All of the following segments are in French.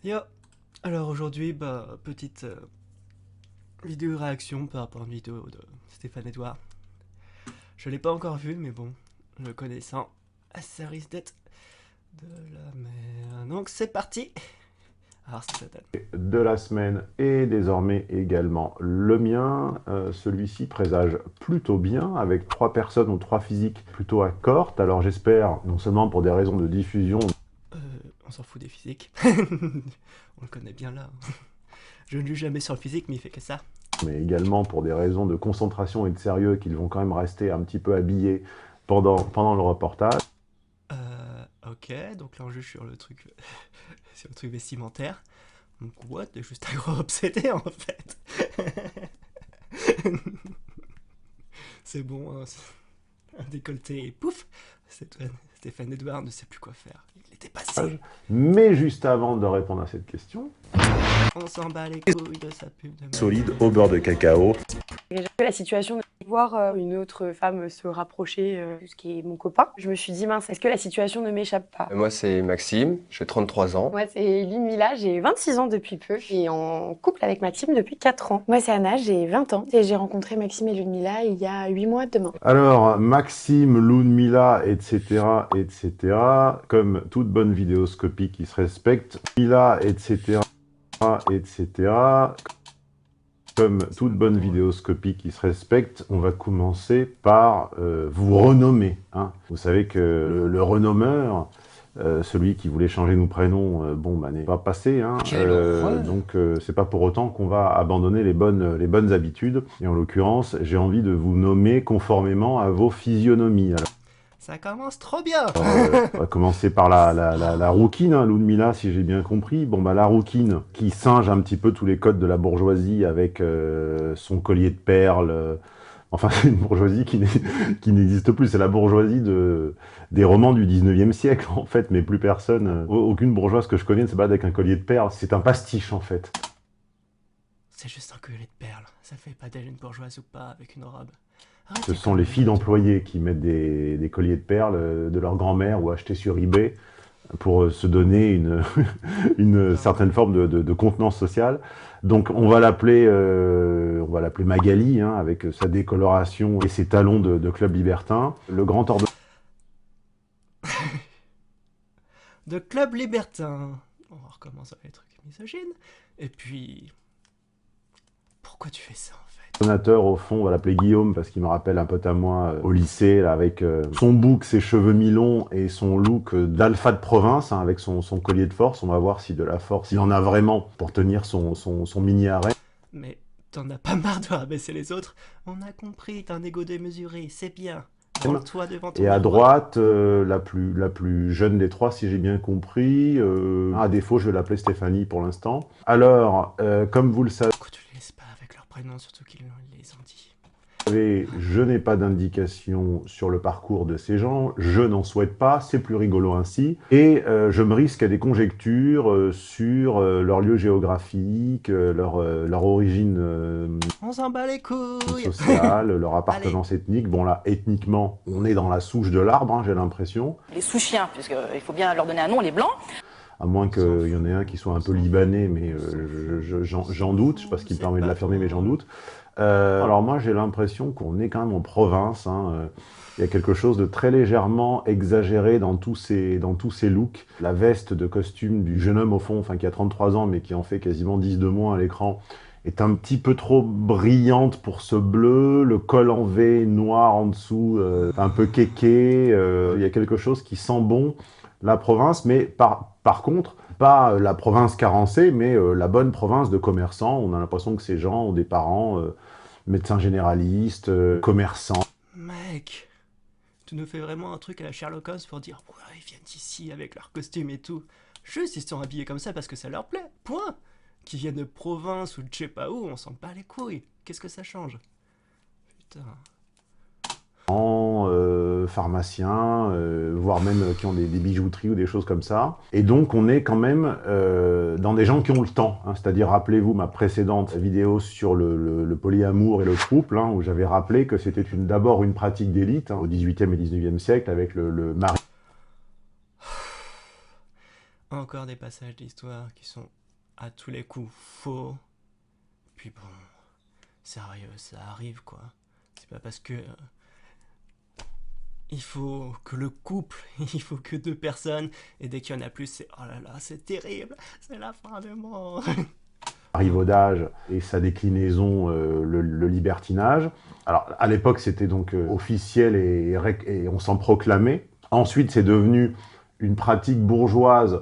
Yo. Alors aujourd'hui, petite vidéo réaction par rapport à une vidéo de Stéphane Edouard. Je l'ai pas encore vue, mais bon, le connaissant, ça risque d'être de la merde. Donc c'est parti. Alors ça donne. De la semaine et désormais également le mien. Celui-ci présage plutôt bien, avec 3 personnes ou 3 physiques plutôt accordes. Alors j'espère, non seulement pour des raisons de diffusion, Euh, on s'en fout des physiques. On le connaît bien là. Je ne juge jamais sur le physique, mais il fait que ça. mais également pour des raisons de concentration et de sérieux, qu'ils vont quand même rester un petit peu habillés pendant le reportage. Ok, donc là on juge sur le truc, sur le truc vestimentaire. Donc what, t'es juste un gros obsédé en fait. C'est bon, hein, un décolleté et pouf, Stéphane Edouard ne sait plus quoi faire. Il était passé. Mais juste avant de répondre à cette question, On s'en bat les couilles de sa pub de solide merde. au beurre de cacao. J'ai vu la situation de voir une autre femme se rapprocher de ce qui est mon copain. Je me suis dit, mince, est-ce que la situation ne m'échappe pas? Moi, c'est Maxime, j'ai 33 ans. Moi, c'est Ludmilla, j'ai 26 ans depuis peu et en couple avec Maxime depuis 4 ans. Moi, c'est Anna, j'ai 20 ans et j'ai rencontré Maxime et Ludmilla il y a 8 mois demain. Alors, Maxime, Ludmilla, etc., etc., comme toute bonne vidéoscopie qui se respecte, Mila, etc., etc., comme toute bonne vidéoscopie qui se respecte, on va commencer par vous renommer. Hein. Vous savez que le renommeur, celui qui voulait changer nos prénoms, n'est pas passé. Hein. Donc c'est pas pour autant qu'on va abandonner les bonnes habitudes. Et en l'occurrence, j'ai envie de vous nommer conformément à vos physionomies. Alors, Ça commence trop bien. on va commencer par la rouquine, hein, Ludmilla, si j'ai bien compris. Bon, la rouquine, qui singe un petit peu tous les codes de la bourgeoisie avec son collier de perles. Enfin, c'est une bourgeoisie qui n'existe plus. C'est la bourgeoisie des romans du 19e siècle, en fait. Mais plus personne, aucune bourgeoise que je connais ne se balade avec un collier de perles. C'est un pastiche, en fait. C'est juste un collier de perles. Ça fait pas d'elle une bourgeoise ou pas avec une robe. Ce sont les filles d'employés qui mettent des colliers de perles de leur grand-mère ou achetés sur eBay pour se donner une certaine forme de contenance sociale. Donc on va l'appeler Magali, hein, avec sa décoloration et ses talons de club libertin. Le grand ordre De club libertin. On recommence avec les trucs misogynes. Et puis... Pourquoi tu fais ça en fait? donateur, au fond, on va l'appeler Guillaume, parce qu'il me rappelle un pote à moi au lycée, là, avec son bouc, ses cheveux mi-longs et son look d'alpha de province, hein, avec son collier de force. On va voir si de la force, il en a vraiment pour tenir son mini-arrêt. Mais t'en as pas marre de rabaisser les autres? On a compris, t'as un ego démesuré, c'est bien. Branle-toi devant ton Et à miroir. droite, la plus jeune des trois, si j'ai bien compris. À défaut, je vais l'appeler Stéphanie pour l'instant. Alors, comme vous le savez, Pourquoi tu les laisses pas avec leurs prénoms, surtout qu'ils les ont dit? je n'ai pas d'indication sur le parcours de ces gens, je n'en souhaite pas, c'est plus rigolo ainsi, et je me risque à des conjectures sur leur lieu géographique, leur origine On s'en bat les couilles. sociale, leur appartenance ethnique. Bon là, ethniquement, on est dans la souche de l'arbre, hein, j'ai l'impression, Les sous-chiens, puisqu'il faut bien leur donner un nom, les blancs. à moins qu'il y en ait un qui soit un peu libanais, mais j'en doute, je sais pas ce qui me permet de l'affirmer, mais j'en doute. Alors moi j'ai l'impression qu'on est quand même en province, hein. Il y a quelque chose de très légèrement exagéré dans tous ces looks. La veste de costume du jeune homme au fond, enfin qui a 33 ans mais qui en fait quasiment 10 de moins à l'écran, est un petit peu trop brillante pour ce bleu. Le col en V noir en dessous, un peu kéké. Il y a quelque chose qui sent bon la province, mais par contre, pas la province carencée, mais la bonne province de commerçants. On a l'impression que ces gens ont des parents médecins généralistes, commerçants. Mec, tu nous fais vraiment un truc à la Sherlock Holmes pour dire ouais, ils viennent ici avec leur costume et tout. Juste, ils sont habillés comme ça parce que ça leur plaît. Point. Qu'ils viennent de province ou de je sais pas où, on s'en bat les couilles. Qu'est-ce que ça change? Putain. Pharmaciens, voire même qui ont des bijouteries ou des choses comme ça. Et donc on est quand même dans des gens qui ont le temps, hein. C'est-à-dire, rappelez-vous ma précédente vidéo sur le polyamour et le couple, hein, où j'avais rappelé que c'était d'abord une pratique d'élite, hein, au XVIIIe et XIXe siècle, avec le mari. Encore des passages d'histoire qui sont à tous les coups faux. Puis bon, sérieux, ça arrive quoi. C'est pas parce que... il faut que le couple, il faut que 2 personnes, et dès qu'il y en a plus, c'est oh là là, c'est terrible, c'est la fin du monde. Marivaudage et sa déclinaison, le libertinage. Alors, à l'époque, c'était donc officiel et on s'en proclamait. Ensuite, c'est devenu une pratique bourgeoise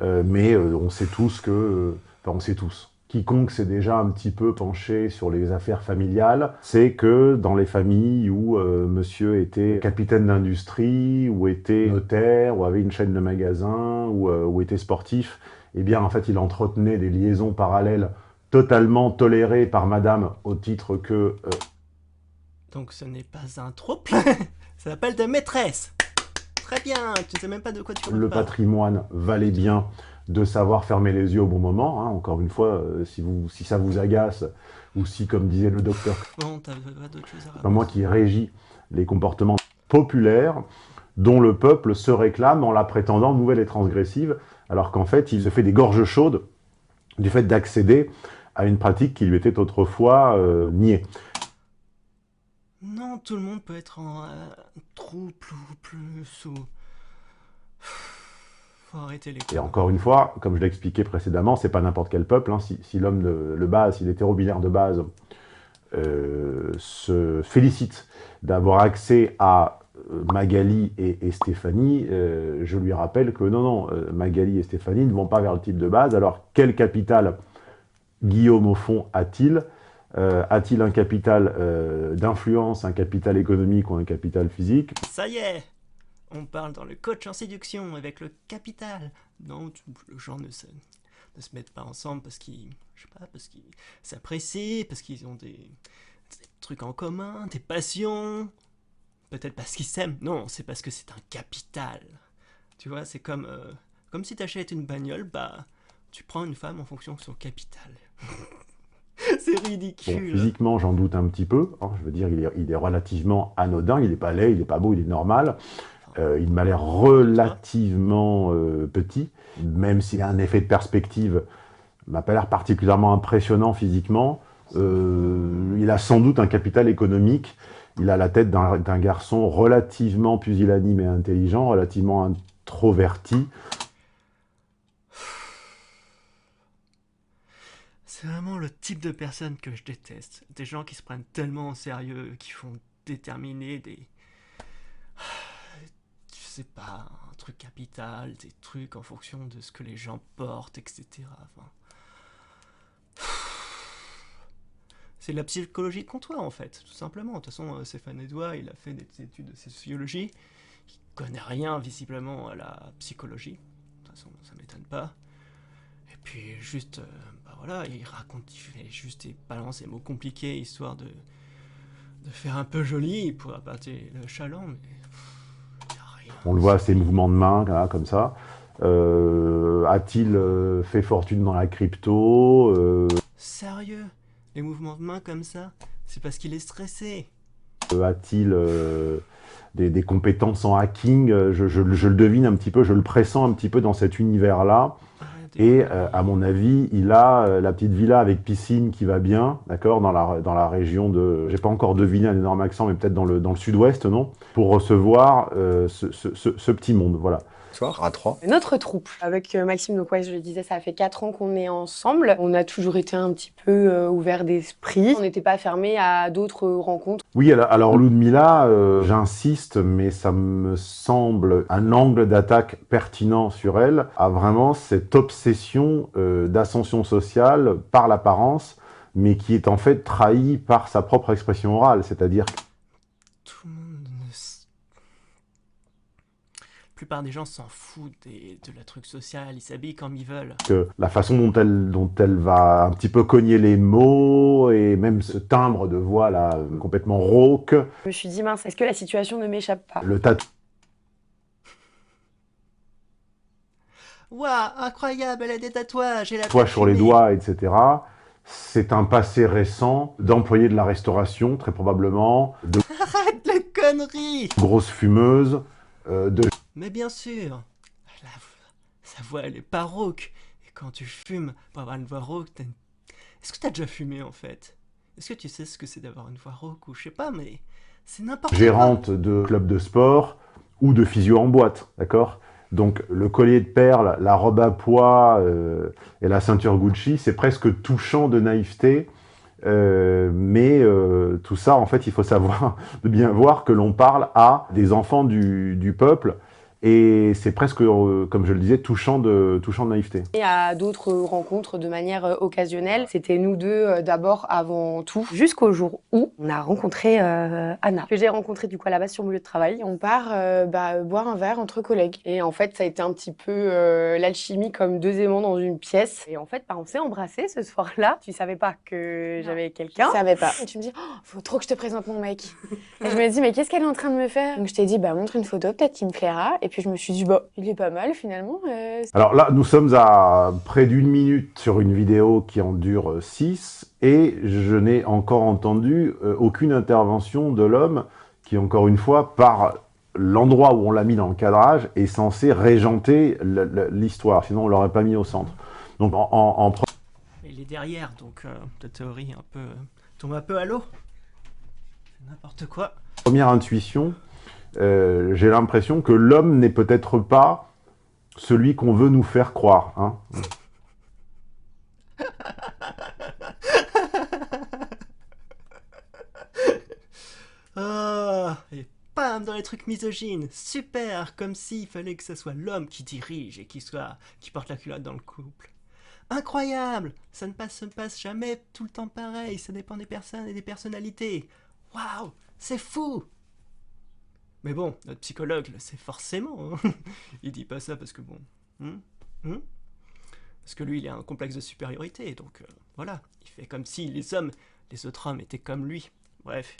mais on sait tous que... on sait tous. Quiconque s'est déjà un petit peu penché sur les affaires familiales, c'est que dans les familles où monsieur était capitaine d'industrie, ou était notaire, ou avait une chaîne de magasins, ou était sportif, eh bien en fait il entretenait des liaisons parallèles totalement tolérées par madame au titre que... Donc ce n'est pas un trouble, ça s'appelle des maîtresses. Très bien, tu sais même pas de quoi tu parles. Le patrimoine valait bien de savoir fermer les yeux au bon moment. Hein. Encore une fois, si ça vous agace, ou si, comme disait le docteur, bon, t'as pas d'autre chose à c'est pas moi qui régis les comportements populaires dont le peuple se réclame en la prétendant nouvelle et transgressive, alors qu'en fait, il se fait des gorges chaudes du fait d'accéder à une pratique qui lui était autrefois niée. Non, tout le monde peut être en trouble ou plus, ou... Faut arrêter les... Et encore une fois, comme je l'ai expliqué précédemment, c'est pas n'importe quel peuple. Hein. Si l'homme de base, si l'hétéro-binaire de base se félicite d'avoir accès à Magali et Stéphanie, je lui rappelle que non, Magali et Stéphanie ne vont pas vers le type de base. Alors, quel capital Guillaume, au fond, a-t-il ? A-t-il un capital d'influence, un capital économique ou un capital physique ? Ça y est, on parle dans le coach en séduction avec le capital. Non, les gens ne se mettent pas ensemble parce qu'ils, je sais pas, parce qu'ils s'apprécient, parce qu'ils ont des trucs en commun, des passions. Peut-être parce qu'ils s'aiment. Non, c'est parce que c'est un capital. Tu vois, c'est comme si t'achètes une bagnole, bah, tu prends une femme en fonction de son capital. C'est ridicule. Bon, physiquement, j'en doute un petit peu. Hein, je veux dire, il est relativement anodin. Il n'est pas laid, il n'est pas beau, il est normal. Il m'a l'air relativement petit, même s'il a un effet de perspective. Il m'a pas l'air particulièrement impressionnant physiquement. Il a sans doute un capital économique. Il a la tête d'un garçon relativement pusillanime et intelligent, relativement introverti. C'est vraiment le type de personne que je déteste. Des gens qui se prennent tellement au sérieux, qui font déterminer des... Je sais pas, un truc capital, des trucs en fonction de ce que les gens portent, etc. Enfin... C'est de la psychologie de comptoir en fait, tout simplement. De toute façon, Stéphane Edouard, il a fait des études de sociologie. Il connaît rien visiblement à la psychologie. De toute façon, ça m'étonne pas. Et puis juste, bah voilà, il fait juste des balances et mots compliqués, histoire de faire un peu joli pour appâter le chaland, mais y a rien. On le voit à ses mouvements de main, là, comme ça. A-t-il fait fortune dans la crypto Sérieux? Les mouvements de main comme ça, c'est parce qu'il est stressé. A-t-il des compétences en hacking? Je le devine un petit peu, je le pressens un petit peu dans cet univers-là. Et à mon avis, il a la petite villa avec piscine qui va bien, d'accord, dans la région de... J'ai pas encore deviné un énorme accent, mais peut-être dans le sud-ouest, non? Pour recevoir ce petit monde, voilà. Soir, à 3. Notre troupe, avec Maxime, donc ouais, je le disais, ça fait 4 ans qu'on est ensemble. On a toujours été un petit peu ouvert d'esprit. On n'était pas fermé à d'autres rencontres. Oui, alors Ludmilla, j'insiste, mais ça me semble un angle d'attaque pertinent sur elle, a vraiment cette obsession d'ascension sociale par l'apparence, mais qui est en fait trahie par sa propre expression orale, c'est-à-dire... Tout le monde... La plupart des gens s'en foutent de la truc social, ils s'habillent comme ils veulent. Que la façon dont elle va un petit peu cogner les mots, et même ce timbre de voix là, complètement rauque. Je me suis dit, mince, est-ce que la situation ne m'échappe pas? Le tatouage Waouh, incroyable, elle a des tatouages, elle a sur les doigts, etc. C'est un passé récent d'employé de la restauration, très probablement, de Arrête les conneries! grosse fumeuse, de... Mais bien sûr, sa voix, elle est pas rauque. Et quand tu fumes pour avoir une voix rauque, est-ce que t'as déjà fumé en fait? Est-ce que tu sais ce que c'est d'avoir une voix rauque ou je sais pas, mais c'est n'importe quoi. Gérante de club de sport ou de physio en boîte, d'accord? Donc le collier de perles, la robe à pois et la ceinture Gucci, c'est presque touchant de naïveté. Mais tout ça, en fait, il faut savoir, de bien voir que l'on parle à des enfants du peuple. Et c'est presque, comme je le disais, touchant de naïveté. Et à d'autres rencontres de manière occasionnelle, c'était nous deux d'abord avant tout, jusqu'au jour où on a rencontré Anna, que j'ai rencontrée du coup à la base sur mon lieu de travail. On part boire un verre entre collègues. Et en fait, ça a été un petit peu l'alchimie comme deux aimants dans une pièce. Et en fait, on s'est embrassés ce soir-là. Tu savais pas que j'avais quelqu'un. Je savais pas. Et tu me dis, oh, faut trop que je te présente mon mec. Et je me dis, mais qu'est-ce qu'elle est en train de me faire? Donc je t'ai dit, montre une photo, peut-être qu'il me plaira. Et puis je me suis dit, il est pas mal finalement. Alors là, nous sommes à près d'1 minute sur une vidéo qui en dure 6 et je n'ai encore entendu aucune intervention de l'homme qui, encore une fois, par l'endroit où on l'a mis dans le cadrage, est censé régenter l'histoire. Sinon, on l'aurait pas mis au centre. Donc, Il est derrière, donc ta théorie tombe un peu à l'eau. C'est n'importe quoi. Première intuition, j'ai l'impression que l'homme n'est peut-être pas celui qu'on veut nous faire croire. Hein. Et bam, dans les trucs misogynes. Super, comme s'il fallait que ce soit l'homme qui dirige et qui porte la culotte dans le couple. Incroyable! Ça ne se passe jamais tout le temps pareil, ça dépend des personnes et des personnalités. Waouh, c'est fou! Mais bon, notre psychologue le sait forcément. Hein. Il dit pas ça parce que bon... Parce que lui, il a un complexe de supériorité, donc voilà. Il fait comme si les autres hommes étaient comme lui. Bref.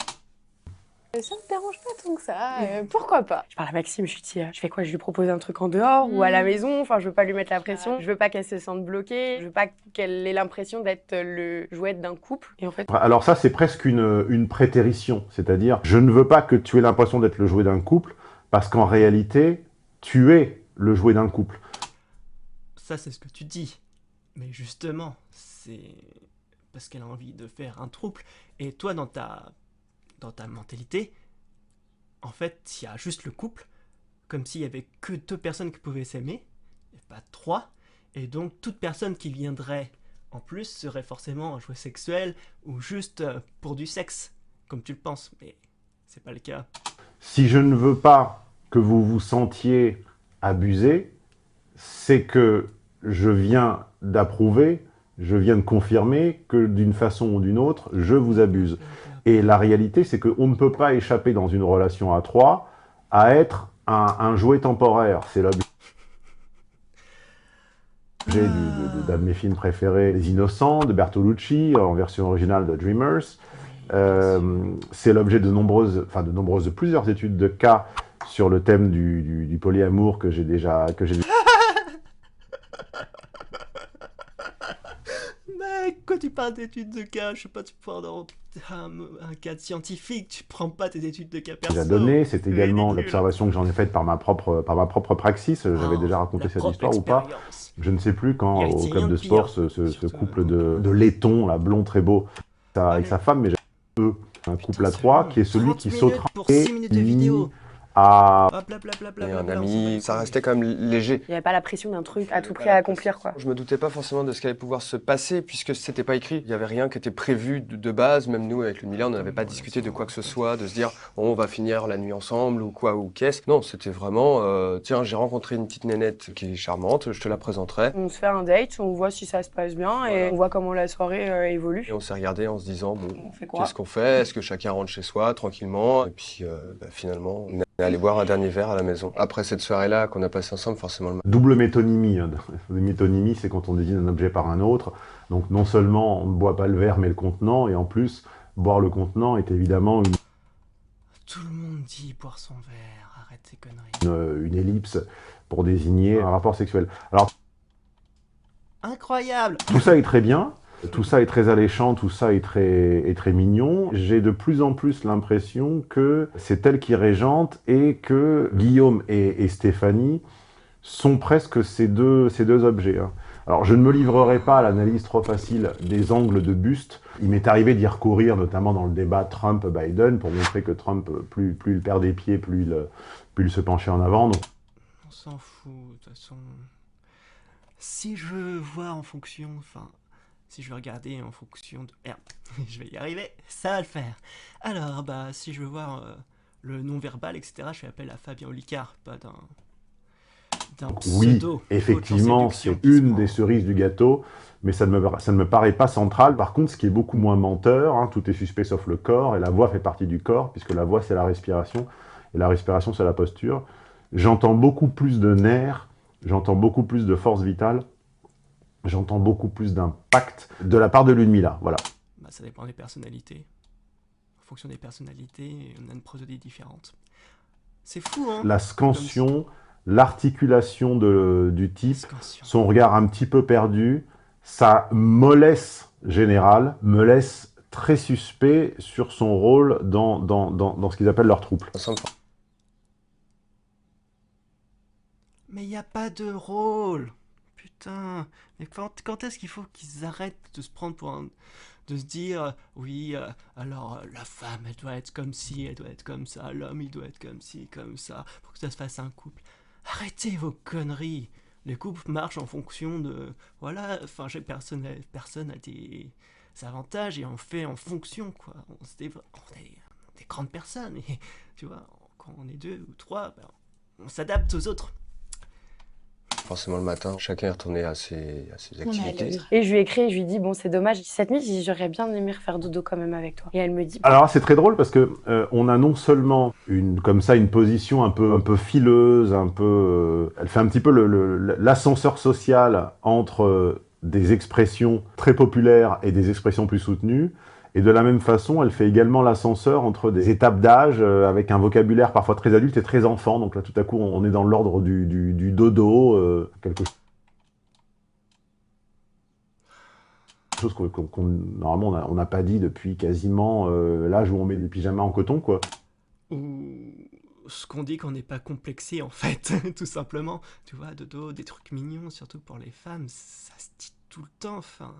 Ça me dérange pas tant que ça, pourquoi pas? Je parle à Maxime, je lui dis, je fais quoi? Je lui propose un truc en dehors ou à la maison? Enfin, je veux pas lui mettre la pression, je veux pas qu'elle se sente bloquée, je veux pas qu'elle ait l'impression d'être le jouet d'un couple. Et en fait... Alors ça, c'est presque une prétérition, c'est-à-dire, je ne veux pas que tu aies l'impression d'être le jouet d'un couple, parce qu'en réalité, tu es le jouet d'un couple. Ça, c'est ce que tu dis. Mais justement, c'est parce qu'elle a envie de faire un trouble. Et toi, dans ta mentalité, en fait, il y a juste le couple, comme s'il y avait que 2 personnes qui pouvaient s'aimer, et pas 3, et donc toute personne qui viendrait en plus serait forcément un jouet sexuel, ou juste pour du sexe, comme tu le penses, mais c'est pas le cas. Si je ne veux pas que vous vous sentiez abusé, c'est que je viens d'approuver, je viens de confirmer que d'une façon ou d'une autre, je vous abuse. Et la réalité, c'est qu'on ne peut pas échapper dans une relation à 3 à être un jouet temporaire. C'est l'objet d'un de mes films préférés, Les Innocents, de Bertolucci, en version originale de Dreamers. C'est l'objet de plusieurs études de cas sur le thème du polyamour que j'ai déjà... Mais quand tu parles d'études de cas, je sais pas, tu prends dans un cadre scientifique, tu prends pas tes études de cas perso. Donné, c'est également l'observation que j'en ai faite par ma propre praxis. J'avais déjà raconté cette histoire ou pas. Je ne sais plus quand, au club de sport, ce couple de laitons, là, blond très beau, avec sa femme, mais j'ai un couple à 3 qui est celui qui sautera à... Et un ami, ça restait quand même léger. Il n'y avait pas la pression d'un truc à tout prix à accomplir, quoi. Je me doutais pas forcément de ce qui allait pouvoir se passer, puisque c'était pas écrit. Il y avait rien qui était prévu de base, même nous, avec Ludmilla, on n'avait pas discuté de quoi que ce soit, de se dire, bon, on va finir la nuit ensemble, ou quoi, ou qu'est-ce. Non, c'était vraiment, tiens, j'ai rencontré une petite nénette qui est charmante, je te la présenterai. On se fait un date, on voit si ça se passe bien, et on voit comment la soirée évolue. Et on s'est regardé en se disant, bon, quoi qu'est-ce qu'on fait? Est-ce que chacun rentre chez soi, tranquillement? Et puis, finalement, on est allé boire un dernier verre à la maison. Après cette soirée-là qu'on a passé ensemble, forcément le... Double métonymie. Hein. La métonymie, c'est quand on désigne un objet par un autre. Donc non seulement on ne boit pas le verre, mais le contenant, et en plus, boire le contenant est évidemment Tout le monde dit boire son verre, arrête tes conneries. Une ellipse pour désigner un rapport sexuel. Alors, incroyable! Tout ça est très bien. Tout ça est très alléchant, tout ça est très mignon. J'ai de plus en plus l'impression que c'est elle qui régente et que Guillaume et Stéphanie sont presque ces deux objets. Hein. Alors, je ne me livrerai pas à l'analyse trop facile des angles de buste. Il m'est arrivé d'y recourir, notamment dans le débat Trump-Biden, pour montrer que Trump, plus il perd des pieds, plus il se penchait en avant. Donc... On s'en fout, de toute façon. Si je vois en fonction, enfin, si je veux regarder en fonction de... Merde, je vais y arriver, ça va le faire. Alors, bah, si je veux voir le non-verbal, etc., je fais appel à Fabien Olicard, pas d'un oui, pseudo. effectivement, c'est une des cerises du gâteau, mais ça ne me paraît pas central. Par contre, ce qui est beaucoup moins menteur, hein, tout est suspect sauf le corps, et la voix fait partie du corps, puisque la voix, c'est la respiration, et la respiration, c'est la posture. J'entends beaucoup plus de nerfs, j'entends beaucoup plus de force vitale, j'entends beaucoup plus d'impact de la part de l'Unmila, voilà. Bah, ça dépend des personnalités. En fonction des personnalités, on a une prosodie différente. C'est fou, hein. La scansion, l'articulation du type, Scansion. son regard un petit peu perdu, sa mollesse générale me laisse très suspect sur son rôle dans ce qu'ils appellent leur troupe. Mais il n'y a pas de rôle. Putain. Mais quand est-ce qu'il faut qu'ils arrêtent de se prendre pour un... de se dire, oui, alors la femme, elle doit être comme ci, elle doit être comme ça, l'homme, il doit être comme ci, comme ça, pour que ça se fasse un couple. Arrêtez vos conneries. Les couples marchent en fonction de... Voilà, enfin, personne a des avantages et on fait en fonction, quoi. On est des grandes personnes et, tu vois, quand on est 2 ou 3, ben, on s'adapte aux autres. Forcément le matin, chacun est retourné à ses activités. Et je lui ai écrit, je lui ai dit, bon, c'est dommage, cette nuit, j'aurais bien aimé refaire dodo quand même avec toi. Et elle me dit... Alors c'est très drôle parce que on a non seulement une position un peu fileuse, elle fait un petit peu l'ascenseur social entre des expressions très populaires et des expressions plus soutenues. Et de la même façon, elle fait également l'ascenseur entre des étapes d'âge avec un vocabulaire parfois très adulte et très enfant. Donc là, tout à coup, on est dans l'ordre du dodo, quelque chose normalement, on n'a pas dit depuis quasiment l'âge où on met des pyjamas en coton, quoi. Ou ce qu'on dit qu'on n'est pas complexé, en fait, tout simplement. Tu vois, dodo, des trucs mignons, surtout pour les femmes, ça se dit tout le temps, enfin...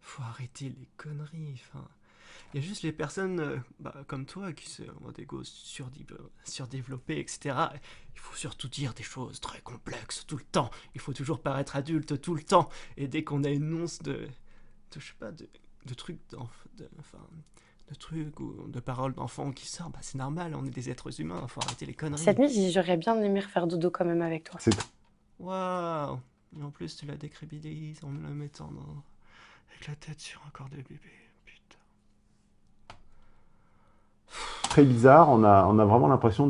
Faut arrêter les conneries, enfin... Il y a juste les personnes comme toi qui ont des égos surdéveloppés, etc. Il faut surtout dire des choses très complexes tout le temps. Il faut toujours paraître adulte tout le temps. Et dès qu'on a une once de je sais pas, de trucs, de trucs ou de paroles d'enfants qui sortent, bah c'est normal, on est des êtres humains, faut arrêter les conneries. Cette nuit, j'aurais bien aimé refaire dodo quand même avec toi. Waouh! Et en plus, tu la décrédibilises en me la mettant avec la tête sur un corps de bébé. Très bizarre, on a vraiment l'impression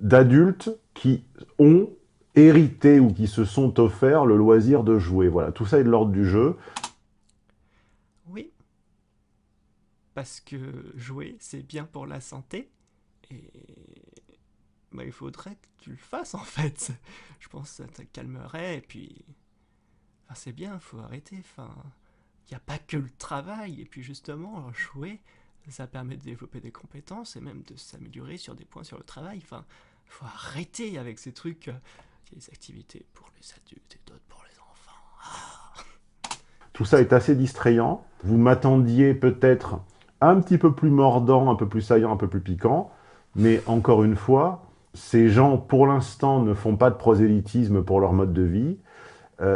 d'adultes qui ont hérité ou qui se sont offerts le loisir de jouer. Voilà, tout ça est de l'ordre du jeu. Oui, parce que jouer, c'est bien pour la santé, et bah, il faudrait que tu le fasses en fait. Je pense que ça te calmerait, et puis... Enfin, c'est bien, faut arrêter, enfin... Il n'y a pas que le travail, et puis justement, jouer... Ça permet de développer des compétences et même de s'améliorer sur des points sur le travail. Enfin, faut arrêter avec ces trucs. Il y a des activités pour les adultes et d'autres pour les enfants. Ah. Tout ça est assez distrayant. Vous m'attendiez peut-être un petit peu plus mordant, un peu plus saillant, un peu plus piquant. Mais encore une fois, ces gens, pour l'instant, ne font pas de prosélytisme pour leur mode de vie.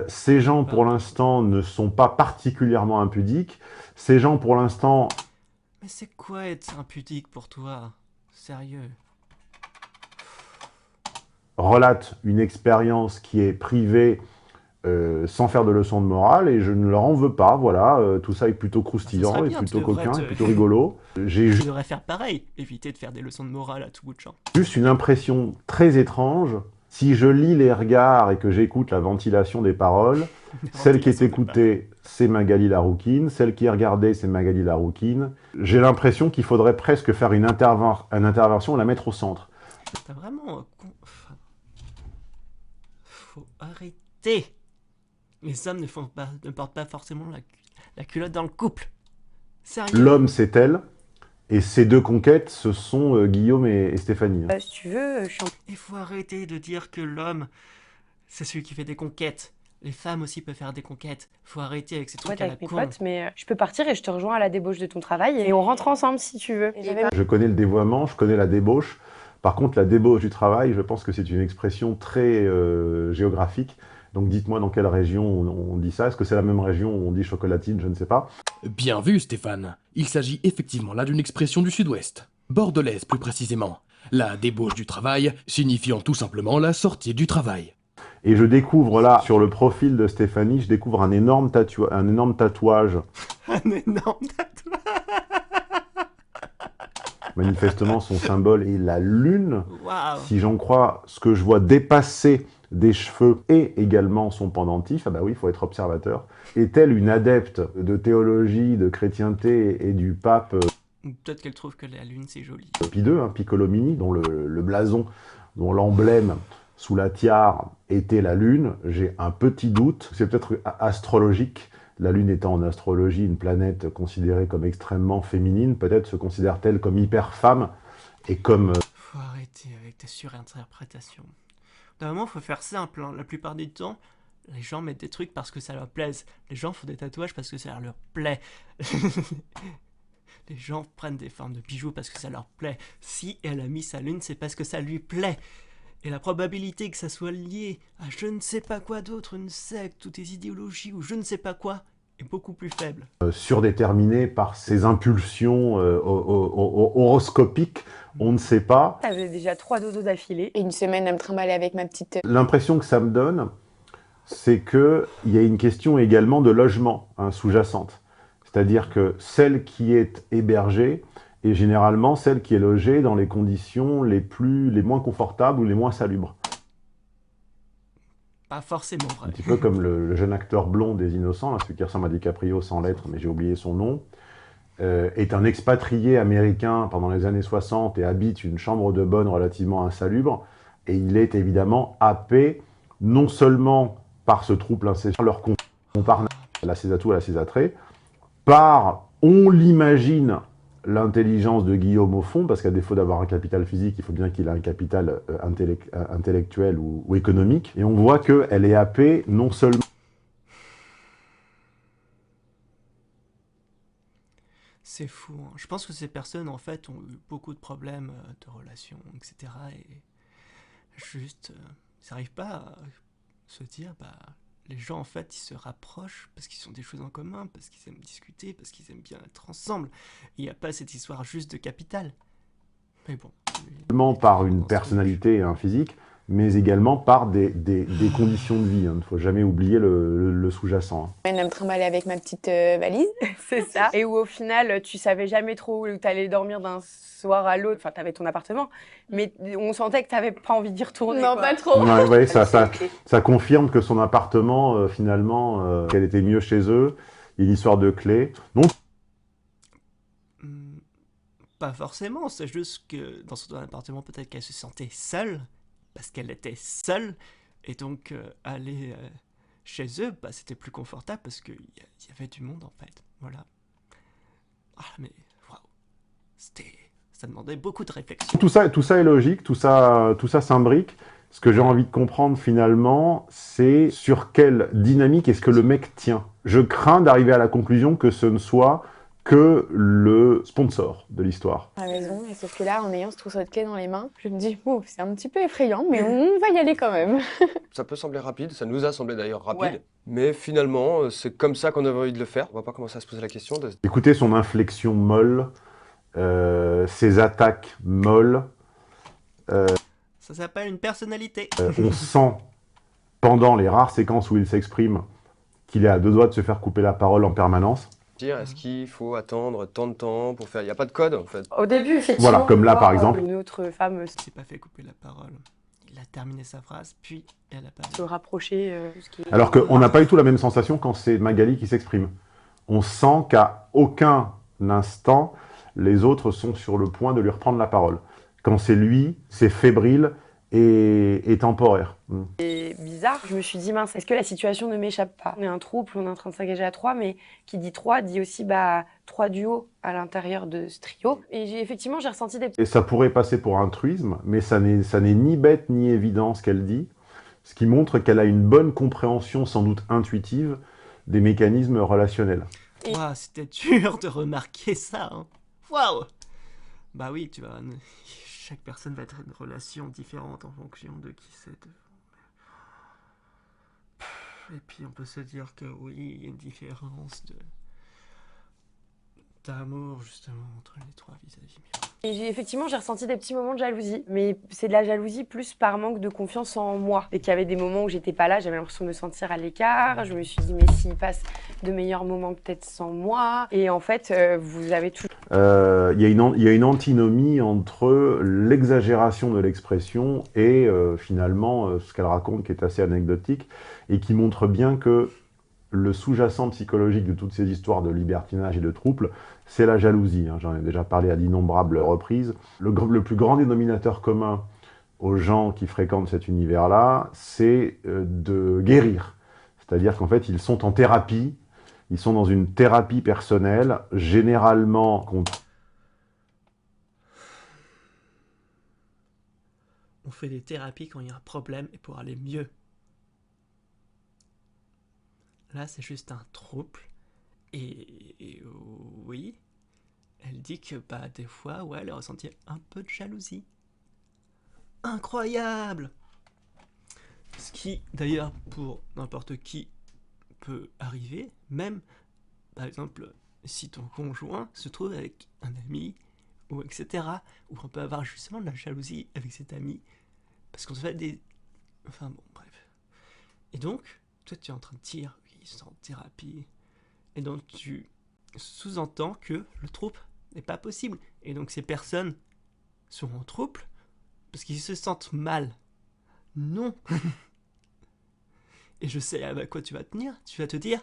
Ces gens, pour l'instant, ne sont pas particulièrement impudiques. Ces gens, pour l'instant... Mais c'est quoi être impudique pour toi? Sérieux? Relate une expérience qui est privée sans faire de leçon de morale et je ne leur en veux pas, voilà. Tout ça est plutôt croustillant, et plutôt coquin, et plutôt rigolo. Je devrais faire pareil, éviter de faire des leçons de morale à tout bout de champ. Juste une impression très étrange. Si je lis les regards et que j'écoute la ventilation des paroles, celle qui est écoutée, c'est Magali Laroukine. Celle qui est regardée, c'est Magali Laroukine. J'ai l'impression qu'il faudrait presque faire une intervention et la mettre au centre. T'as vraiment... Faut arrêter. Les hommes ne portent pas forcément la culotte dans le couple. Sérieux. L'homme, c'est elle. Et ces deux conquêtes, ce sont Guillaume et Stéphanie. Si tu veux, je suis en... Il faut arrêter de dire que l'homme, c'est celui qui fait des conquêtes. Les femmes aussi peuvent faire des conquêtes. Faut arrêter avec ces trucs à la avec mes con. potes, mais je peux partir et je te rejoins à la débauche de ton travail et on rentre ensemble si tu veux. Je connais le dévoiement, je connais la débauche. Par contre, la débauche du travail, je pense que c'est une expression très géographique. Donc dites-moi dans quelle région on dit ça. Est-ce que c'est la même région où on dit chocolatine? Je ne sais pas. Bien vu, Stéphane. Il s'agit effectivement là d'une expression du sud-ouest. Bordelaise, plus précisément. La débauche du travail, signifiant tout simplement la sortie du travail. Et je découvre là, sur le profil de Stéphanie, je découvre un énorme tatouage. Un énorme tatouage. Manifestement, son symbole est la lune. Waouh. Si j'en crois ce que je vois dépasser des cheveux et également son pendentif, ah bah oui, il faut être observateur. Est-elle une adepte de théologie, de chrétienté et du pape Peut-être qu'elle trouve que la lune c'est joli. Pie II, Piccolomini, dont le blason, dont l'emblème sous la tiare était la lune, j'ai un petit doute. C'est peut-être astrologique. La lune étant en astrologie une planète considérée comme extrêmement féminine, peut-être se considère-t-elle comme hyper femme et comme... Faut arrêter avec ta surinterprétation. D'un moment, faut faire simple. Hein. La plupart du temps, les gens mettent des trucs parce que ça leur plaise. Les gens font des tatouages parce que ça leur plaît. Les gens prennent des formes de bijoux parce que ça leur plaît. Si elle a mis sa lune, c'est parce que ça lui plaît. Et la probabilité que ça soit lié à je ne sais pas quoi d'autre, une secte ou des idéologies ou je ne sais pas quoi, est beaucoup plus faible. Surdéterminé par ses impulsions horoscopiques, on ne sait pas. T'avais déjà 3 dodos d'affilée. Et une semaine à me trimballer avec ma petite... L'impression que ça me donne, c'est qu'il y a une question également de logement sous-jacente. C'est-à-dire que celle qui est hébergée est généralement celle qui est logée dans les conditions les moins confortables ou les moins salubres. Pas forcément vrai. Un petit peu comme le jeune acteur blond des Innocents, là, celui qui ressemble à DiCaprio sans lettres, mais j'ai oublié son nom, est un expatrié américain pendant les années 60 et habite une chambre de bonne relativement insalubre, et il est évidemment happé non seulement par ce trouble incestueux, leur compare à ses atouts, à ses attraits, par, on l'imagine, l'intelligence de Guillaume au fond, parce qu'à défaut d'avoir un capital physique, il faut bien qu'il ait un capital intellectuel ou économique. Et on voit qu'elle est happée non seulement... C'est fou. Hein. Je pense que ces personnes, en fait, ont eu beaucoup de problèmes de relations, etc. Et juste, ils n'arrivent pas à se dire, bah... Les gens, en fait, ils se rapprochent parce qu'ils ont des choses en commun, parce qu'ils aiment discuter, parce qu'ils aiment bien être ensemble. Il n'y a pas cette histoire juste de capital. Mais bon. Seulement par une personnalité et un physique, mais également par des conditions de vie. Il ne faut jamais oublier le sous-jacent. Elle me trimballer avec ma petite valise, c'est ça. Et où au final, tu savais jamais trop où tu allais dormir d'un soir à l'autre. Enfin, tu avais ton appartement, mais on sentait que tu n'avais pas envie d'y retourner. Non, quoi. pas trop. Ouais, ouais, ça confirme que son appartement, finalement, qu'elle était mieux chez eux. Il y a une histoire de clés. Donc, pas forcément, c'est juste que dans son appartement, peut-être qu'elle se sentait seule, parce qu'elle était seule, et donc aller chez eux, bah, c'était plus confortable parce qu'il y avait du monde en fait. Voilà. Ah, mais waouh, ça demandait beaucoup de réflexion. tout ça est logique, tout ça s'imbrique. Ce que j'ai envie de comprendre finalement, c'est sur quelle dynamique est-ce que le mec tient. Je crains d'arriver à la conclusion que ce ne soit que le sponsor de l'histoire. À la maison, et sauf que là, en ayant ce trousseau de clés dans les mains, je me dis, oh, c'est un petit peu effrayant, mais on va y aller quand même. Ça peut sembler rapide, ça nous a semblé d'ailleurs rapide, Ouais. mais finalement, c'est comme ça qu'on avait envie de le faire. On va pas commencer à se poser la question de... Écoutez son inflexion molle, ses attaques molles. Ça s'appelle une personnalité. On sent, pendant les rares séquences où il s'exprime, qu'il est à deux doigts de se faire couper la parole en permanence. Dire, est-ce qu'il faut attendre tant de temps pour faire... Il n'y a pas de code, en fait. Au début, effectivement. Voilà, comme là, par exemple. Une autre femme Il s'est pas fait couper la parole. Il a terminé sa phrase, puis elle a pas... se rapprocher. Alors qu'on n'a pas du tout la même sensation quand c'est Magali qui s'exprime. On sent qu'à aucun instant, les autres sont sur le point de lui reprendre la parole. Quand c'est lui, c'est fébrile est temporaire. C'est bizarre, je me suis dit mince, est-ce que la situation ne m'échappe pas? On est un trouble, on est en train de s'engager à 3, mais qui dit 3 dit aussi 3 duos à l'intérieur de ce trio. Et effectivement, j'ai ressenti des... Et ça pourrait passer pour un truisme, mais ça n'est ni bête ni évident ce qu'elle dit, ce qui montre qu'elle a une bonne compréhension, sans doute intuitive, des mécanismes relationnels. Waouh, c'était dur de remarquer ça, hein. Waouh. Bah oui, tu vois, chaque personne va être une relation différente en fonction de qui c'est. Et puis on peut se dire que oui, il y a une différence d'amour justement entre les trois vis-à-vis. Et effectivement, j'ai ressenti des petits moments de jalousie, mais c'est de la jalousie plus par manque de confiance en moi. Et qu'il y avait des moments où j'étais pas là, j'avais l'impression de me sentir à l'écart. Je me suis dit, mais s'il passe de meilleurs moments peut-être sans moi. Et en fait, vous avez tout... Il y a une antinomie entre l'exagération de l'expression et finalement ce qu'elle raconte qui est assez anecdotique et qui montre bien que le sous-jacent psychologique de toutes ces histoires de libertinage et de trouble, c'est la jalousie. J'en ai déjà parlé à d'innombrables reprises. Le plus grand dénominateur commun aux gens qui fréquentent cet univers-là, c'est de guérir. C'est-à-dire qu'en fait, ils sont en thérapie, ils sont dans une thérapie personnelle, généralement contre... On fait des thérapies quand il y a un problème et pour aller mieux. Là, c'est juste un trouble. Et oui, elle dit que des fois, ouais, elle a ressenti un peu de jalousie. Incroyable! Ce qui, d'ailleurs, pour n'importe qui, peut arriver, même, par exemple, si ton conjoint se trouve avec un ami, ou etc., où on peut avoir justement de la jalousie avec cet ami, parce qu'on se fait des... Enfin bon, bref. Et donc, toi, tu es en train de dire, oui, ils sont en thérapie, et donc tu sous-entends que le trouble n'est pas possible, et donc ces personnes sont en trouble parce qu'ils se sentent mal. Non. Et je sais à quoi tu vas tenir. Tu vas te dire,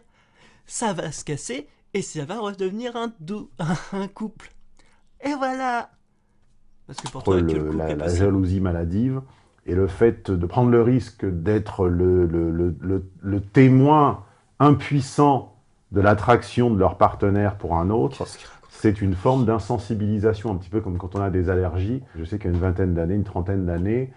ça va se casser et ça va redevenir un couple. Et voilà. Parce que pour toi, que le couple est la possible. jalousie maladive et le fait de prendre le risque d'être le témoin impuissant de l'attraction de leur partenaire pour un autre, c'est une forme d'insensibilisation, un petit peu comme quand on a des allergies. Je sais qu'il y a une vingtaine d'années, une trentaine d'années,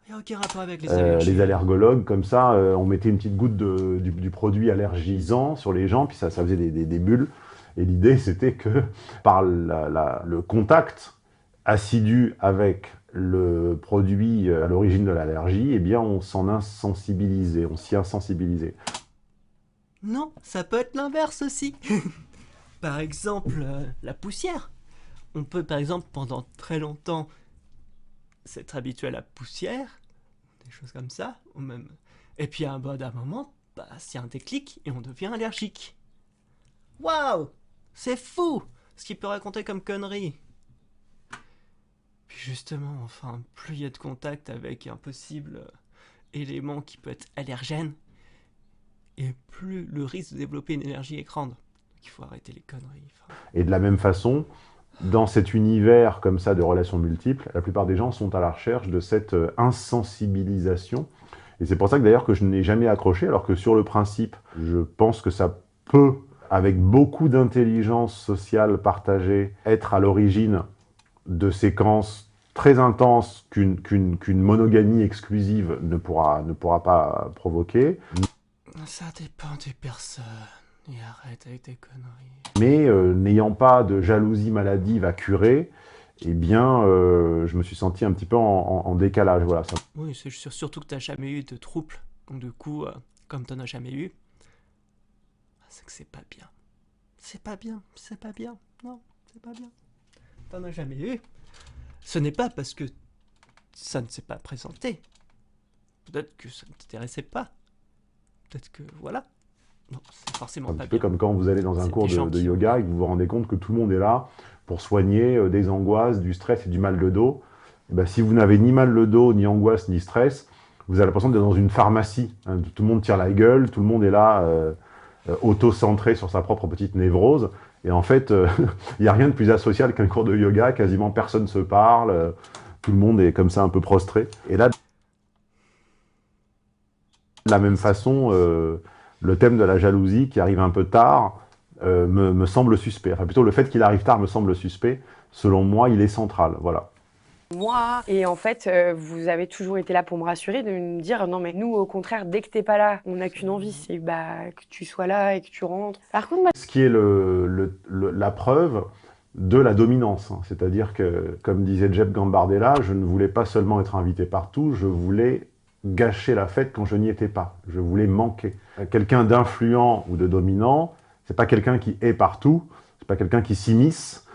Il n'y a aucun rapport avec les allergies. les allergologues, comme ça, on mettait une petite goutte du produit allergisant sur les gens, puis ça faisait des bulles. Et l'idée, c'était que par le contact assidu avec le produit à l'origine de l'allergie, eh bien, on s'en insensibilisait, on s'y insensibilisait. Non, ça peut être l'inverse aussi. Par exemple, la poussière. On peut, par exemple, pendant très longtemps, s'être habitué à la poussière, des choses comme ça, ou même... Et puis à un moment, c'est un déclic et on devient allergique. Waouh! C'est fou! Ce qu'il peut raconter comme connerie. Puis justement, enfin, plus il y a de contact avec un possible élément qui peut être allergène, et plus le risque de développer une allergie est grande. Donc il faut arrêter les conneries. Enfin... Et de la même façon, dans cet univers comme ça de relations multiples, la plupart des gens sont à la recherche de cette insensibilisation. Et c'est pour ça que d'ailleurs que je n'ai jamais accroché, alors que sur le principe, je pense que ça peut, avec beaucoup d'intelligence sociale partagée, être à l'origine de séquences très intenses qu'une monogamie exclusive ne pourra pas provoquer. Ça dépend des personnes. Et arrête avec tes conneries. Mais n'ayant pas de jalousie maladive à curer, eh bien, je me suis senti un petit peu en décalage. Voilà, ça. Oui, c'est sûr, surtout que tu n'as jamais eu de trouble. Donc du coup, comme tu n'en as jamais eu, c'est que c'est pas bien. C'est pas bien, c'est pas bien. Non, c'est pas bien. T'en as jamais eu. Ce n'est pas parce que ça ne s'est pas présenté. Peut-être que ça ne t'intéressait pas. Peut-être que, voilà. Non, c'est forcément Un pas petit peu bien. comme quand vous allez dans un cours de yoga et que vous vous rendez compte que tout le monde est là pour soigner des angoisses, du stress et du mal de dos. Et ben, si vous n'avez ni mal de dos, ni angoisse, ni stress, vous avez l'impression d'être dans une pharmacie. Tout le monde tire la gueule, tout le monde est là, auto-centré sur sa propre petite névrose. Et en fait, il n'y a rien de plus asocial qu'un cours de yoga, quasiment personne se parle. Tout le monde est comme ça un peu prostré. Et là, de la même façon, le thème de la jalousie qui arrive un peu tard me semble suspect. Enfin, plutôt le fait qu'il arrive tard me semble suspect. Selon moi, il est central. Voilà. Moi. Et en fait, vous avez toujours été là pour me rassurer, de me dire non mais nous au contraire, dès que t'es pas là, on n'a qu'une envie, c'est que tu sois là et que tu rentres. Par contre, moi... Ce qui est la preuve de la dominance. Hein. C'est-à-dire que, comme disait Jeb Gambardella, je ne voulais pas seulement être invité partout, je voulais gâcher la fête quand je n'y étais pas. Je voulais manquer. Quelqu'un d'influent ou de dominant, c'est pas quelqu'un qui est partout, c'est pas quelqu'un qui s'immisce,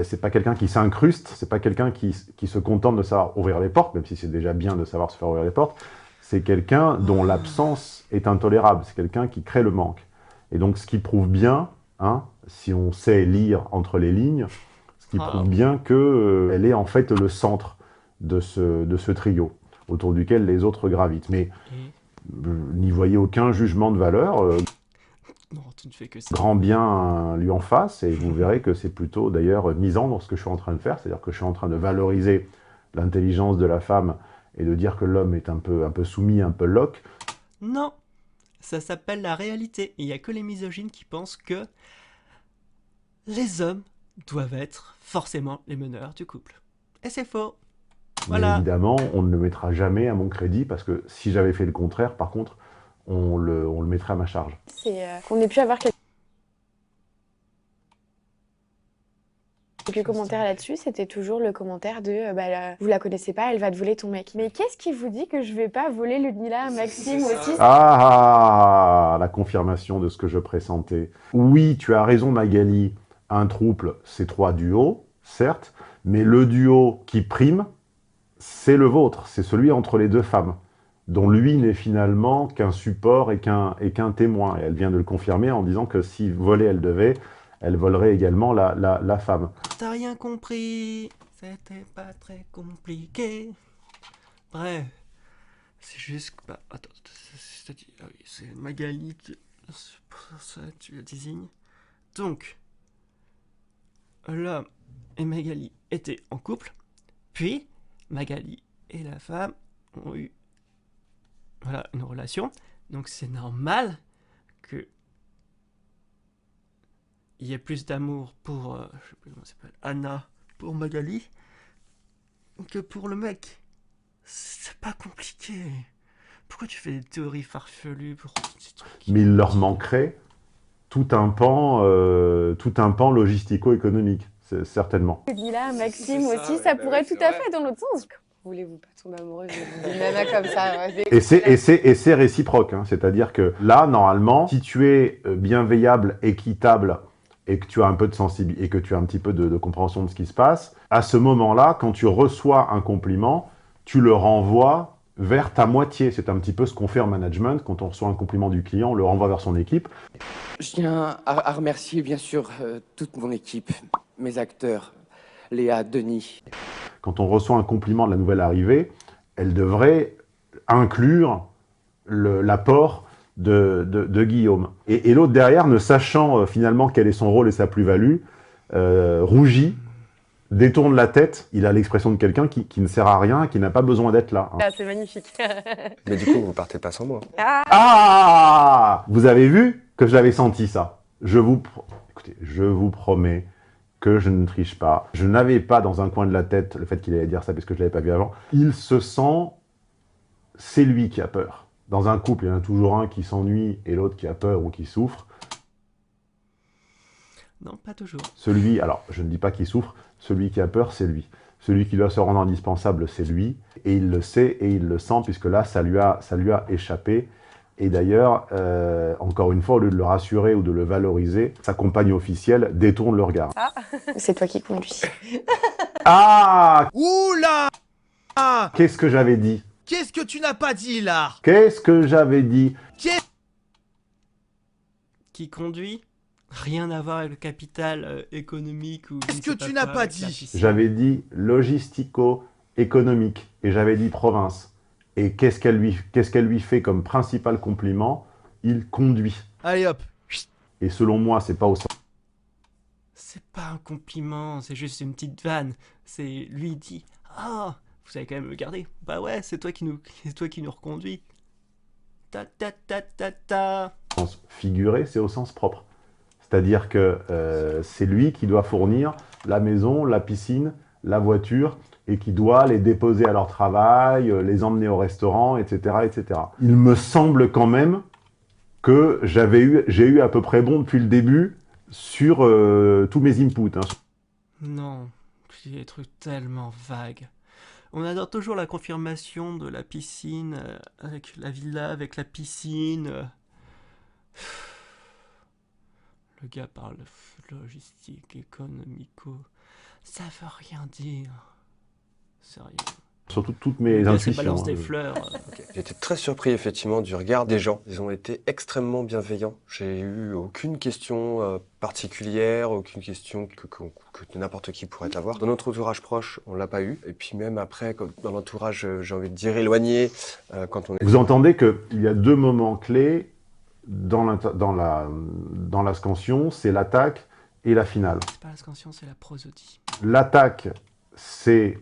c'est pas quelqu'un qui s'incruste, c'est pas quelqu'un qui se contente de savoir ouvrir les portes, même si c'est déjà bien de savoir se faire ouvrir les portes. C'est quelqu'un dont l'absence est intolérable, c'est quelqu'un qui crée le manque. Et donc ce qui prouve bien, hein, si on sait lire entre les lignes, ce qui prouve bien qu'elle est en fait le centre de ce trio, autour duquel les autres gravitent. Mais n'y voyez aucun jugement de valeur. Non, tu ne fais que ça. Grand bien lui en face, et vous verrez que c'est plutôt d'ailleurs misant dans ce que je suis en train de faire, c'est-à-dire que je suis en train de valoriser l'intelligence de la femme et de dire que l'homme est un peu soumis, un peu loque. Non, ça s'appelle la réalité. Il n'y a que les misogynes qui pensent que les hommes doivent être forcément les meneurs du couple. Et c'est faux. Voilà. Mais évidemment, on ne le mettra jamais à mon crédit, parce que si j'avais fait le contraire, par contre, on le mettrait à ma charge. C'est qu'on ait pu avoir quelques commentaires là-dessus, c'était toujours le commentaire de vous la connaissez pas, elle va te voler ton mec. Mais qu'est-ce qui vous dit que je vais pas voler Ludmilla à Maxime aussi? Ah, la confirmation de ce que je pressentais. Oui, tu as raison Magali, un trouble, c'est 3 duos, certes, mais le duo qui prime, c'est le vôtre, c'est celui entre les 2 femmes, dont lui n'est finalement qu'un support et qu'un témoin. Et elle vient de le confirmer en disant que si voler elle devait, elle volerait également la femme. T'as rien compris, c'était pas très compliqué. Bref, c'est juste que... attends, c'est Magali, tu le désignes. Donc, l'homme et Magali étaient en couple, puis Magali et la femme ont eu une relation. Donc c'est normal que il y ait plus d'amour pour, je sais plus comment ça s'appelle, Anna, pour Magali, que pour le mec. C'est pas compliqué. Pourquoi tu fais des théories farfelues pour ces trucs? Mais il leur manquerait tout un pan logistico-économique, certainement. Ludmilla, Maxime aussi, ça pourrait tout à fait dans l'autre sens. Voulez-vous pas tomber amoureuse d'une nana comme ça? Et c'est réciproque, hein. C'est-à-dire que là, normalement, si tu es bienveillable, équitable, et que tu as un peu de sensibilité, et que tu as un petit peu de compréhension de ce qui se passe, à ce moment-là, quand tu reçois un compliment, tu le renvoies vers ta moitié. C'est un petit peu ce qu'on fait en management. Quand on reçoit un compliment du client, on le renvoie vers son équipe. Je tiens à remercier bien sûr toute mon équipe, mes acteurs, Léa, Denis. Quand on reçoit un compliment de la nouvelle arrivée, elle devrait inclure l'apport de Guillaume. Et l'autre derrière, ne sachant finalement quel est son rôle et sa plus-value, rougit, détourne la tête. Il a l'expression de quelqu'un qui ne sert à rien, qui n'a pas besoin d'être là. Hein. Ah, c'est magnifique. Mais du coup, vous partez pas sans moi. Ah! Vous avez vu que j'avais senti ça? Écoutez, je vous promets que je ne triche pas. Je n'avais pas dans un coin de la tête le fait qu'il allait dire ça parce que je ne l'avais pas vu avant. Il se sent... C'est lui qui a peur. Dans un couple, il y en a toujours un qui s'ennuie et l'autre qui a peur ou qui souffre. Non, pas toujours. Celui, alors je ne dis pas qu'il souffre, celui qui a peur, c'est lui. Celui qui doit se rendre indispensable, c'est lui. Et il le sait et il le sent, puisque là, ça lui a échappé. Et d'ailleurs, encore une fois, au lieu de le rassurer ou de le valoriser, sa compagne officielle détourne le regard. Ah, c'est toi qui conduis. Ah! Oula! Qu'est-ce que j'avais dit? Qu'est-ce que tu n'as pas dit, là? Qu'est-ce que j'avais dit? Qui conduit? Rien à voir avec le capital économique ou... Qu'est-ce que tu n'as pas dit? J'avais dit logistico-économique et j'avais dit province. Et qu'est-ce qu'elle lui fait comme principal compliment? Il conduit. Allez hop. Et selon moi, c'est pas au sens. C'est pas un compliment, c'est juste une petite vanne. C'est lui dit « Ah, vous allez quand même me garder. Bah ouais, c'est toi qui nous reconduis. Ta ta ta ta ta. Au sens figuré, c'est au sens propre. C'est-à-dire que c'est lui qui doit fournir la maison, la piscine, la voiture, et qui doit les déposer à leur travail, les emmener au restaurant, etc., etc. Il me semble quand même que j'ai eu à peu près bon depuis le début sur tous mes inputs. Hein. Non, c'est des trucs tellement vagues. On adore toujours la confirmation de la piscine, avec la villa, avec la piscine. Le gars parle logistique, économico. Ça veut rien dire. Sérieux. Surtout toutes mes Le gars se intuitions. balance des hein. fleurs. J'ai été très surpris effectivement du regard des gens. Ils ont été extrêmement bienveillants. J'ai eu aucune question particulière, aucune question que n'importe qui pourrait avoir. Dans notre entourage proche, on l'a pas eu. Et puis même après, dans l'entourage, j'ai envie de dire éloigné, quand on est... Vous entendez qu'il y a deux moments clés dans la scansion, c'est l'attaque et la finale. C'est pas la scansion, c'est la prosodie. L'attaque, c'est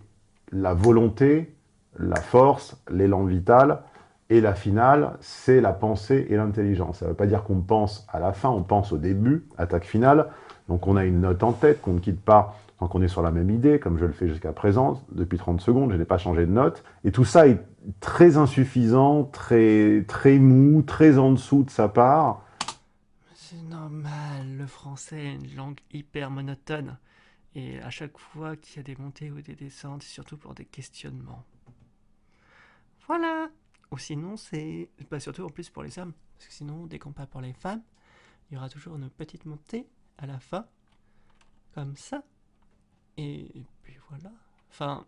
la volonté, la force, l'élan vital, et la finale, c'est la pensée et l'intelligence. Ça ne veut pas dire qu'on pense à la fin, on pense au début, attaque finale. Donc on a une note en tête qu'on ne quitte pas tant qu'on est sur la même idée, comme je le fais jusqu'à présent, depuis 30 secondes, je n'ai pas changé de note. Et tout ça est très insuffisant, très mou, très en dessous de sa part. C'est normal, le français est une langue hyper monotone. Et à chaque fois qu'il y a des montées ou des descentes, c'est surtout pour des questionnements. Voilà. Ou sinon, c'est... Bah, surtout en plus pour les hommes. Parce que sinon, dès qu'on parle pour les femmes, il y aura toujours une petite montée à la fin. Comme ça. Et puis voilà. Enfin,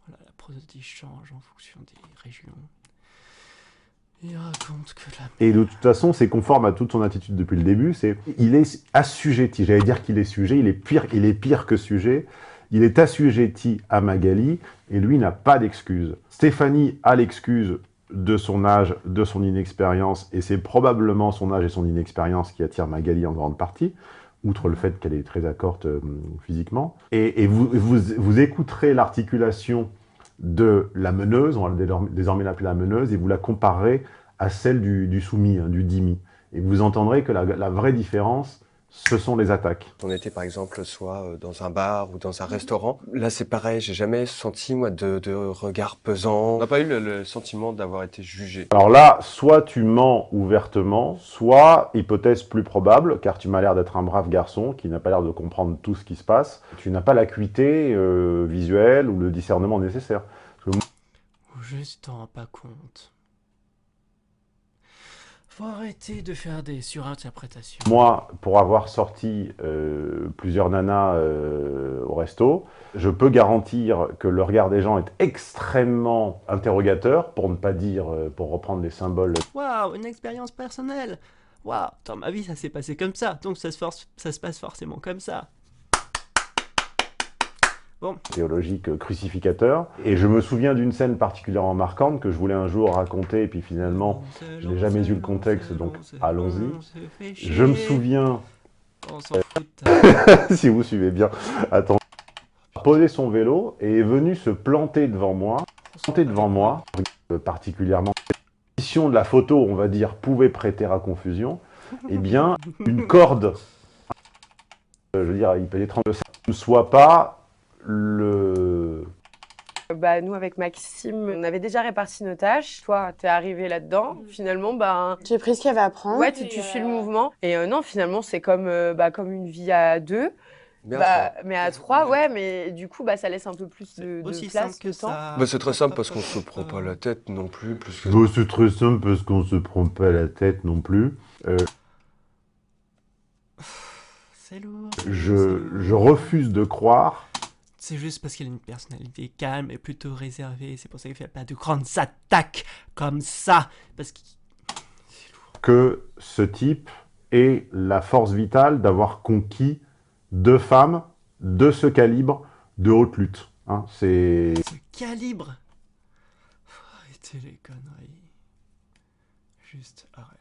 voilà, la prosodie change en fonction des régions. Il raconte que la... Et de toute façon, c'est conforme à toute son attitude depuis le début, il est assujetti, j'allais dire qu'il est sujet, il est pire que sujet, il est assujetti à Magali, et lui n'a pas d'excuse. Stéphanie a l'excuse de son âge, de son inexpérience, et c'est probablement son âge et son inexpérience qui attirent Magali en grande partie, outre le fait qu'elle est très accorte physiquement. Et vous écouterez l'articulation de la meneuse, on va désormais l'appeler la meneuse, et vous la comparerez à celle du soumis, hein, du dhimmi. Et vous entendrez que la vraie différence, ce sont les attaques. On était par exemple soit dans un bar ou dans un restaurant. Là c'est pareil, j'ai jamais senti moi de regard pesant. On n'a pas eu le sentiment d'avoir été jugé. Alors là, soit tu mens ouvertement, soit, hypothèse plus probable, car tu m'as l'air d'être un brave garçon qui n'a pas l'air de comprendre tout ce qui se passe, tu n'as pas l'acuité visuelle ou le discernement nécessaire. Ou juste t'en rends pas compte. Faut arrêter de faire des surinterprétations. Moi, pour avoir sorti plusieurs nanas au resto, je peux garantir que le regard des gens est extrêmement interrogateur, pour ne pas dire, pour reprendre les symboles. Waouh, une expérience personnelle. Waouh, dans ma vie ça s'est passé comme ça, donc ça se passe forcément comme ça. Bon. Théologique crucificateur. Et je me souviens d'une scène particulièrement marquante que je voulais un jour raconter, et puis finalement, je n'ai jamais eu le contexte, donc allons-y. Je me souviens, si vous suivez bien, attends, posé son vélo et est venu se planter devant moi, particulièrement. La position de la photo, on va dire, pouvait prêter à confusion. Eh bien, une corde, je veux dire, il peut être que ça ne soit pas Bah, nous, avec Maxime, on avait déjà réparti nos tâches. Toi, t'es arrivé là-dedans. Finalement, bah, j'ai pris ce qu'il y avait à prendre. Ouais, tu suis le mouvement. Et non, finalement, c'est comme une vie à deux. Mais à trois, ouais, mais du coup, ça laisse un peu plus de aussi place, simple que de temps. ça. Bah, c'est très simple parce qu'on se prend pas la tête non plus. C'est très simple parce qu'on se prend pas la tête non plus. C'est lourd. Je refuse de croire. C'est juste parce qu'il a une personnalité calme et plutôt réservée. C'est pour ça qu'il fait pas de grandes attaques comme ça. Parce que c'est lourd. Que ce type ait la force vitale d'avoir conquis deux femmes de ce calibre de haute lutte. Hein, c'est... Ce calibre. Arrêtez les conneries. Juste arrête.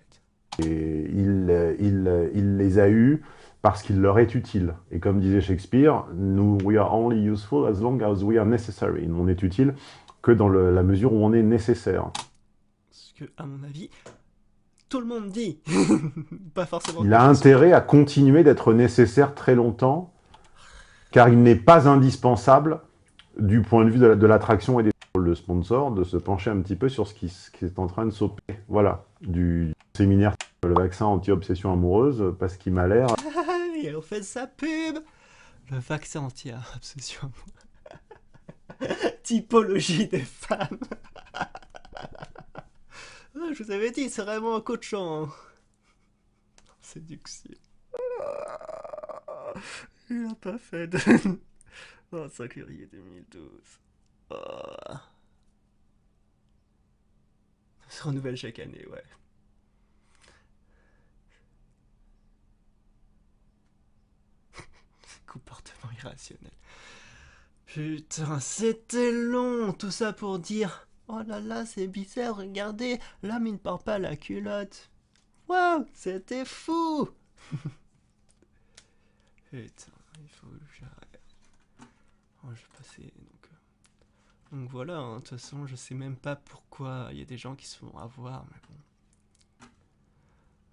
Et il les a eus parce qu'il leur est utile. Et comme disait Shakespeare, we are only useful as long as we are necessary. On est utile que dans la mesure où on est nécessaire. Ce que, à mon avis, tout le monde dit. Pas forcément. Il a intérêt à continuer d'être nécessaire très longtemps, car il n'est pas indispensable du point de vue de l'attraction et des le sponsor, de se pencher un petit peu sur ce qui est en train de s'opérer. Voilà, du séminaire, le vaccin anti-obsession amoureuse, parce qu'il m'a l'air... Et on fait sa pub. Le vaccin anti-obsession amoureuse. Typologie des femmes. Ah, je vous avais dit, c'est vraiment coachant. Séduction. Il a pas fait de... 25 février 2012. Ça se renouvelle chaque année, ouais. Comportement irrationnel. Putain, c'était long, tout ça pour dire... Oh là là, c'est bizarre, regardez, l'homme il ne porte pas la culotte. Waouh, c'était fou. Putain, il faut que j'arrête. Oh, je vais passer, donc voilà, hein, de toute façon, je sais même pas pourquoi il y a des gens qui se font avoir, mais bon.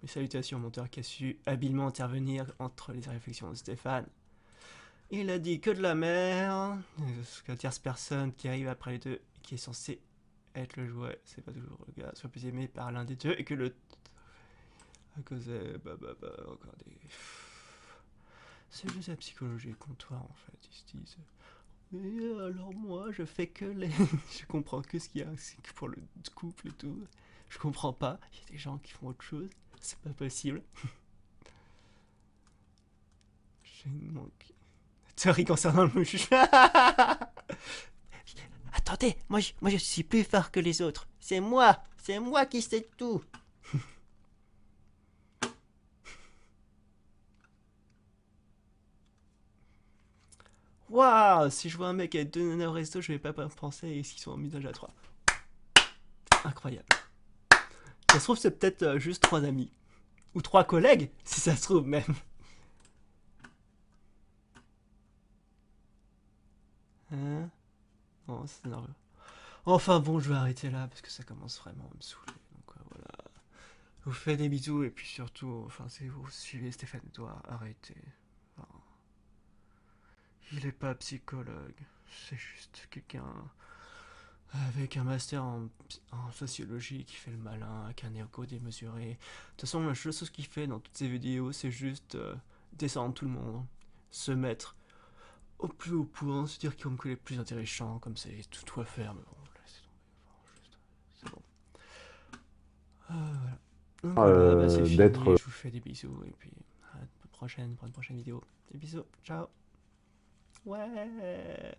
Mes salutations au monteur qui a su habilement intervenir entre les réflexions de Stéphane. Il a dit que de la merde, que la tierce personne qui arrive après les deux, et qui est censé être le jouet, c'est pas toujours le gars, soit plus aimé par l'un des deux, et que le... à cause de... encore des... C'est juste la psychologie comptoir en fait, ils se disent... Mais alors moi, je fais que les... je comprends que ce qu'il y a, c'est que pour le couple et tout. Je comprends pas, il y a des gens qui font autre chose, c'est pas possible. J'ai une manque... Théorie concernant le mouche. Attendez, moi je suis plus fort que les autres. C'est moi qui sais tout. Waouh, si je vois un mec avec 2 nanas au resto, je vais pas penser et s'ils sont en ménage à 3. Incroyable. Ça se trouve, c'est peut-être juste 3 amis. Ou 3 collègues, si ça se trouve même. Hein? Oh, c'est nerveux. Enfin bon, je vais arrêter là parce que ça commence vraiment à me saouler. Donc voilà. Je vous fais des bisous et puis surtout, enfin, si vous suivez Stéphane Edouard, arrêtez. Enfin, il est pas psychologue. C'est juste quelqu'un avec un master en sociologie qui fait le malin, avec un ego démesuré. De toute façon, la seule chose qu'il fait dans toutes ses vidéos, c'est juste descendre tout le monde, se mettre au plus haut point, se dire qu'ils vont que les plus intéressants, comme c'est tout à faire, mais bon, laissez tomber, enfin, juste, c'est bon. Voilà. Donc voilà, bah, c'est fini, je vous fais des bisous, et puis à la prochaine, pour une prochaine vidéo. Des bisous, ciao. Ouais.